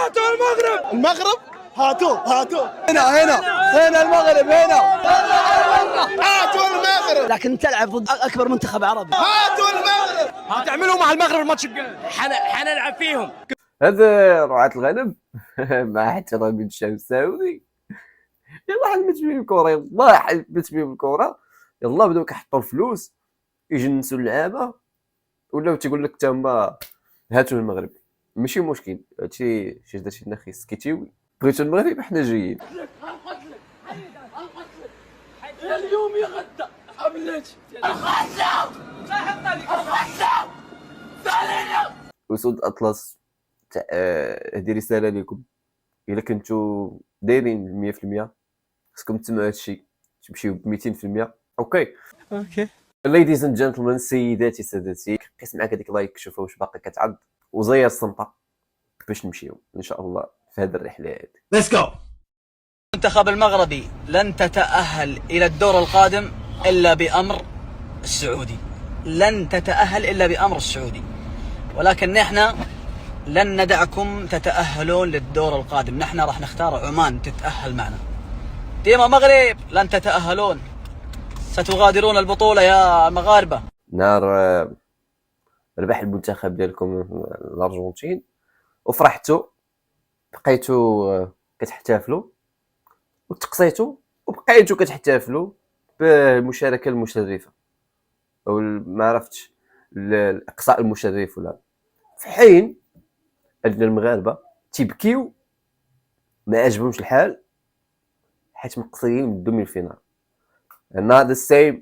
هاتوا المغرب. المغرب هاتوا هنا المغرب هنا. هاتوا المغرب. لكن تلعب ضد اكبر منتخب عربي. هاتوا المغرب. هتعملوا مع المغرب الماتش الجاي. حنلعب فيهم. هذا رعاة الغنم مع احترامي للشعب السعودي. يلا حلمت بيه الكره، يلا حلمت بيه الكره، يلا بداو كيحطوا الفلوس يجنسوا اللعابه، ولاو تيقول لك تما هاتوا المغرب. ماشي مشكل، هادشي شي داكشي ناخي سكيتيوي. بغيتوا المغرب حنا جايين. اليوم يغدى حبلتي وسود اطلس هذه رساله لكم. الا كنتو دايرين 100% خصكم تسمعوا هادشي تمشيو ب 200%. اوكي ليديز اند جنتلمان، سيداتي سادتي، قيس معاك هذيك لايك شوفوا واش باقي كتعض وزير الصنطه باش نمشيو ان شاء الله في هذه الرحله هذه. ليتس جو. المنتخب المغربي لن تتأهل إلى الدور القادم إلا بأمر السعودي، لن تتأهل إلا بأمر السعودي، ولكن نحن لن ندعكم تتأهلون للدور القادم. نحن راح نختار عمان تتأهل معنا. ديما مغرب لن تتأهلون، ستغادرون البطولة يا مغاربة. نهار ربح المنتخب ديالكم الارجنتين وفرحتوا، بقيتوا كتحتفلوا وتقصيتوا وبقيتوا كتحتفلوا بالمشاركه المشرفه او ما عرفتش الاقصاء المشرف، ولا في حين ان المغاربه تيبكيو ما عجبهمش الحال حيت مقصيين من الدومي الفينال. not the same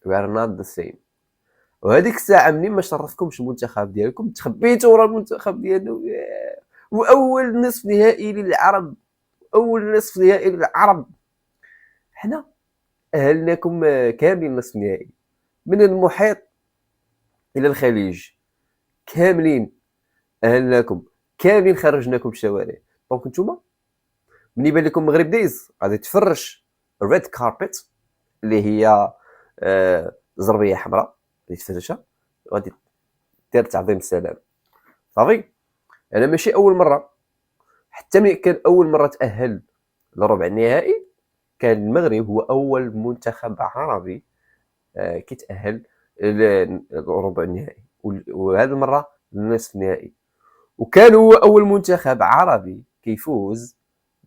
we are not the same. وهذيك الساعه منين ما شرفكمش المنتخب ديالكم تخبيتوا ورا المنتخب ديالو، واول نصف نهائي للعرب، اول نصف نهائي للعرب. حنا اهلناكم كاملين نصف نهائي، من المحيط الى الخليج كاملين اهلناكم كاملين، خرجناكم الشوارع. دونك نتوما من يبان لكم مغرب دايز غادي تفرش الريد كاربيت اللي هي زربيه حمراء اللي تفرشها غادي دير تعظيم السلام. صافي انا ماشي اول مره، حتى ملي كان اول مره تاهل لربع النهائي كان المغرب هو اول منتخب عربي كيتاهل لربع النهائي، وهذه المره للنصف النهائي، وكان هو اول منتخب عربي كيفوز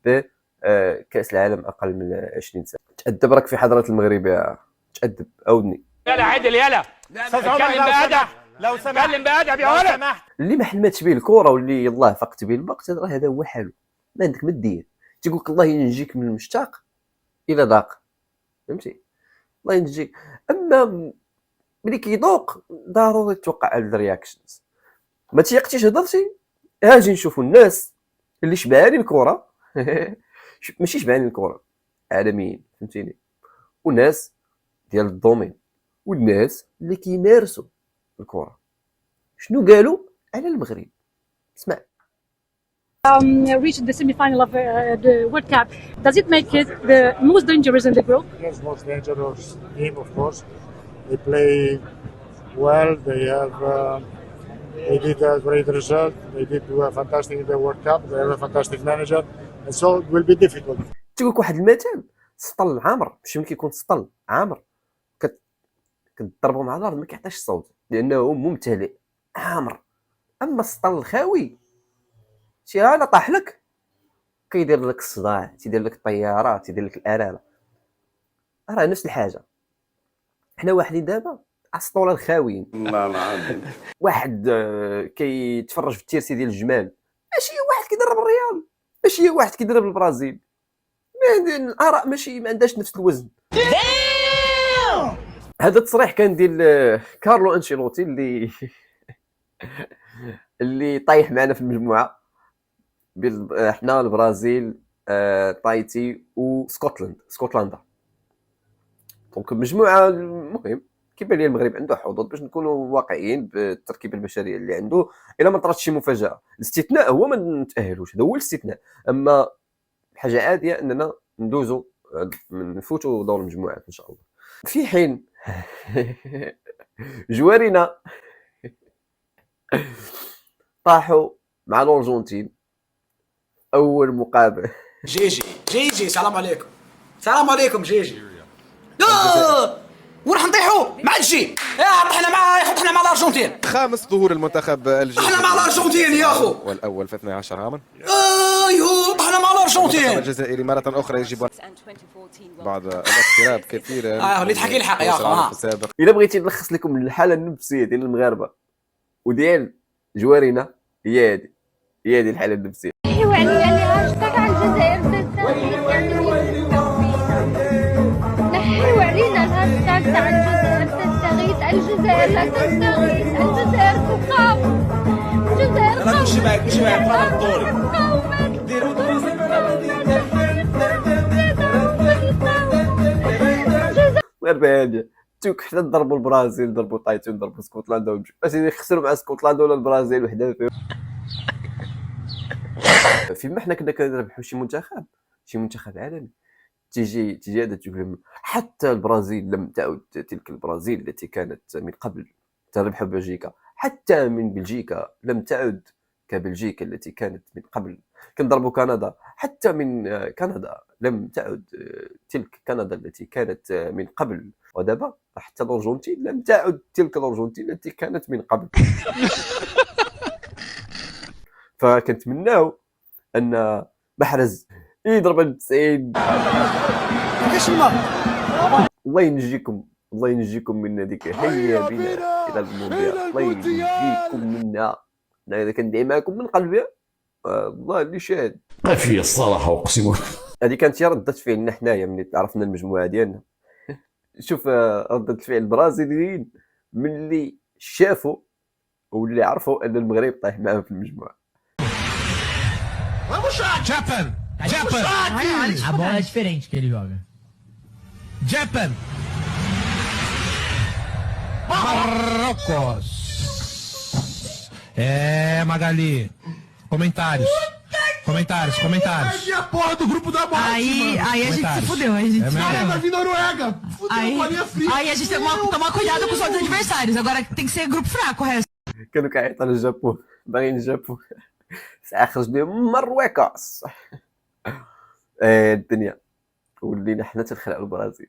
بكاس العالم اقل من 20 سنه. تادب راك في حضره المغرب يا تادب اودني. يلا عدل يلا اتكلم بادب، لو سمحت اتكلم بادب يا ولد. اللي ما حلماتش به الكره واللي يلاه فقت به الوقت راه هذا هو حاله، ما عندك ما دير. تيقول لك الله ينجيك من المشتاق الى ضاق، فهمتي؟ الله ينجيك. اما ملي كيذوق ضروري توقع الرياكشنز. ما تيقتيش هضرتي اجي نشوفوا الناس اللي شبعانين الكره ماشي شبعانين الكره عالميين، فهمتيني؟ والناس ديال الدومين والناس اللي كيمارسوا الكره شنو قالوا على المغرب. اسمع. Reached the semi-final of the World Cup. Does it make it the most dangerous in the group? Yes, most dangerous team, of course. They play well. They did a great result. They did fantastic in the World Cup. They have a fantastic manager, and so it will be difficult. تقول لك واحد المثال، سطل عامر، ماشي ملي كيكون سطل عامر كتضربوا مع الارض ما كيعطيش الصوت لانه ممتلئ عامر. اما السطل الخاوي شي هاله طاح لك كيدير لك الصداع، تيدير لك الطيارات، تيدير لك الاراره. راه نفس الحاجه حنا واحدين دابا اسطوله الخاويين. الله العظيم. واحد كيتفرج في التيرسي ديال الجمال، ماشي واحد كيدرب الريال، ماشي واحد كيدرب البرازيل. الاراء ماشي ما عندهاش نفس الوزن. هذا التصريح كان ديال كارلو انشيلوتي اللي طايح معنا في المجموعه حنا البرازيل تايتي واسكتلندا. دونك مجموعه مهم. كيبان لي المغرب عنده حظوظ باش نكونوا واقعيين بالتركيبه البشريه اللي عنده، الا ما طرات شي مفاجاه. الاستثناء هو ما نتاهلوش، هذا هو الاستثناء. اما حاجه عاديه اننا ندوزوا نفوتوا دور المجموعات ان شاء الله. في حين جوارينا طاحوا مع الارجنتين اول مقابله. جيجي سلام عليكم. سلام عليكم جيجي. وراح نطيحوا مع الجي. طحنا مع الارجنتين. خامس ظهور المنتخب الجزائري. طحنا مع الارجنتين يا اخو. والأول في 12 عاما. ايوه طحنا مع الارجنتين. المنتخب الجزائري مرة أخرى يجب بعد الاقتراب كثيرا. اللي تحكي الحق يا اخو. السابق. الا بغيتي نلخص لكم الحاله النفسيه ديال المغاربه وديال جوارينا، هي هذه الحاله النفسيه. نحيو علينا اللي هاشتاغ على الجزائر نحيو علينا الهاشتاغ تاع الجزائر تستغيث، الجزائر لا تستغيث، الجزائر تقاوم، الجزائر قومت. مش معك انا الدوري المغاربه هاديه توك حنا نضربوا البرازيل، نضربوا تايتون، نضربوا اسكتلندا ونمشيو باش يخسروا مع اسكتلندا ولا البرازيل وحده فيهم. فيما حنا كنا كنربحوا شي منتخب عالمي تيجي هذا تقول حتى البرازيل لم تعد تلك البرازيل التي كانت من قبل تربح بلجيكا، حتى من بلجيكا لم تعد كبلجيكا التي كانت من قبل. كنضربوا كندا، حتى من كندا لم تعد تلك كندا التي كانت من قبل. ودابا حتى الارجنتين لم تعد تلك الارجنتين التي كانت من قبل. فكنتمناو ان محرز يضرب ال 90. الله ينجيكم من هذيك. هيا بنا الى المونديال، الله ينجيكم منها. انا اذا كندعي معكم من قلبي الله اللي شاهد. في الصراحه اقسم. هذه كانت هي ردة فعلنا حنايا ملي عرفنا المجموعه ديالنا. شوف ردة فعل البرازيليين ملي شافوا واللي عرفوا ان المغرب طايح معاهم في المجموعه. Japan. A bola é diferente que ele joga. Japan. Marrocos. Magali. Comentários. A porra do grupo da morte. Aí a gente se fudeu. A gente Vai vir Noruega. Fudeu, bolinha fria. aí a gente tem que tomar cuidado com os outros adversários. Agora tem que ser grupo fraco o resto. كانوا كيعيطوا للجابون، باغيين الجابون. ساعه خرج لهم مروكاس. الدنيا ولينا حنا تنخلعوا البرازيل.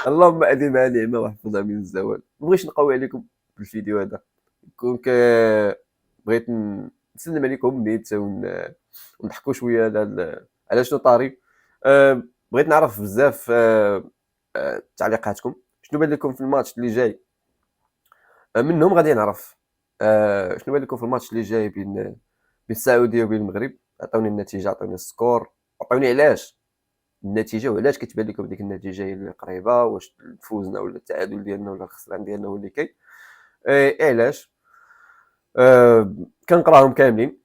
اللهم اديمها نعمه واحفظها من الزوال. مبغيتش نقوي عليكم بالفيديو هذا، كون بغيت نسلم عليكم نيت ونضحكوا شويه على شنو طاري. بغيت نعرف بزاف تعليقاتكم، شنو بان لكم في الماتش اللي جاي. منهم غادي نعرف شنو بان لكم في الماتش اللي جاي بين السعوديه وبين المغرب. عطوني النتيجه، عطوني السكور، عطوني علاش النتيجه وعلاش كتبان لكم ديك النتيجه هي اللي قريبه، واش فوزنا ولا التعادل ديالنا ولا الخسران ديالنا هو اللي كاين. علاش كنقراهم كاملين.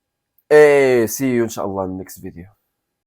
سي يو ان شاء الله النكست فيديو.